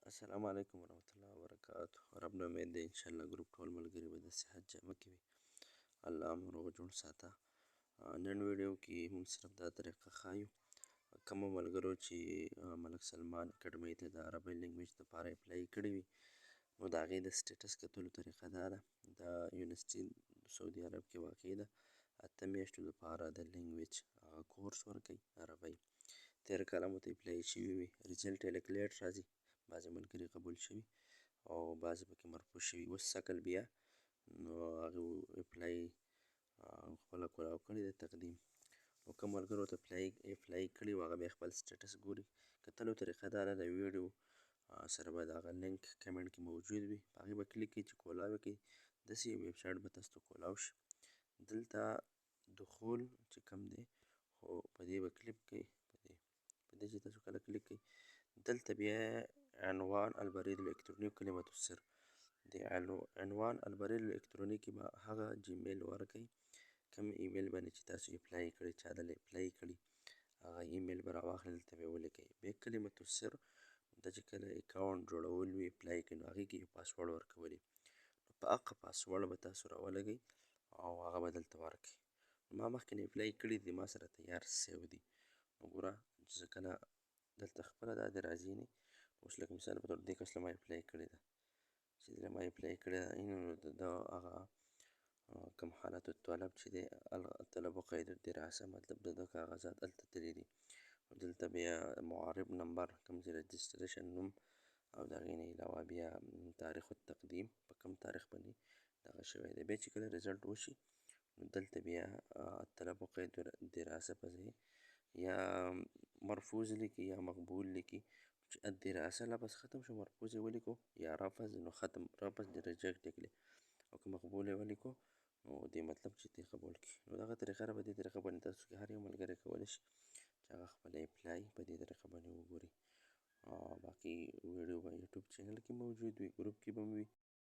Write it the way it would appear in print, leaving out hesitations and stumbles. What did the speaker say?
السلام علیکم ورحمة الله وبرکاته. رب نه امید دی انشاءالله ګروپ ټول ملګري به د صحت جامه کې وي. الله مو روغ جوړ ساته. نن ویډیو کې موږ صرف دا طریقه ښایو کومو ملګرو چې ملک سلمان اکیډمۍ ته د عربي لینګویج دپاره اپلای کړي وي نو د هغې د سټیټس کتلو طریقه دا ده. دا یونیورسټي سعودي عرب کې واقع ده. 8 میاشتو دپاره د لینګویج کورس ورکوي عربی. تېر کاله مو ته اپلای شوي وي، ریزلټ یې لږ لیټ راځي. بعضې ملګري قبول شوي او بعضې پکې مرفوع شوي. اوس سږ بیا نو هغې اپلای خپله کولاو کړې ده تقدیم. نو کوم ملګرو ته اپلای کړي وو هغه بیا خپل سټیټس ګوري. کتلو طریقه دا ده، د ویډیو سره به د هغه لینک کمنټ کې موجود وي، په هغې به کلیک کړئ چې کولاو یې کړئ. داسې یو ویب سایټ به تاسو ته کولاو شي. دلته دخول چې کوم دی خو په دې به کلیک کړئ. په دې چې تاسو کله کلیک کړئ دلته بیا عنوان البرید الالکتروني کلمة السر، د عنوان البرید الالکتروني کې به هغه جیمیل ورکړئ کوم ایمیل باندې چې تاسو اپلای کړی، چا دله اپلای کړي هغه ایمیل به راواخلئ، دلته به یې ولیکئ. بیا کلمة السر دا چې کله اکاونټ جوړول وي اپلای کوي نو هغې کې یو پاسورډ ورکولی، نو په هغه پاسورډ به تاسو راولګئ او هغه به دلته ورکړئ. ما مخکې نه اپلای کړي دي، ما سره تیار سوي دي. نو ګوره زه کله دلته خپله دا دې راځي نه، اوس لکه مثال په طور دې کس له ما اپلای کړې ده، چې له ما اپلای کړې ده نو د هغه کوم حالت الطلب چې دی الطلب قید الدراسه مطلب د ده کاغذات هلته تللي دي. دلته بیا معرب نمبر کوم چې رجسټریشن نوم او د هغې نه علاوه بیا تاریخ التقدیم په کوم تاریخ باندې دغه شوی دی. بیا چې کله رزلټ وشي نو دلته بیا الطلب قید الدراسه په ځای یا مرفوض لیکي یا مقبول لیکي. چې الدراسه لفظ ختم شو مرفوض یې ولیکو یا رفض نو ختم رفض دې ریجکټ یې کړي، او که مقبول یې ولیکو نو دې مطلب چې دې قبول کړي. نو دغه طریقه را په دې طریقه باندې تاسو کې هر یو ملګری کولی شي چې هغه خپله اپلای په دې طریقه باندې وګوري. باقي ویډیو به یوټیوب چینل کې موجود وي، ګروپ کې به هم وي.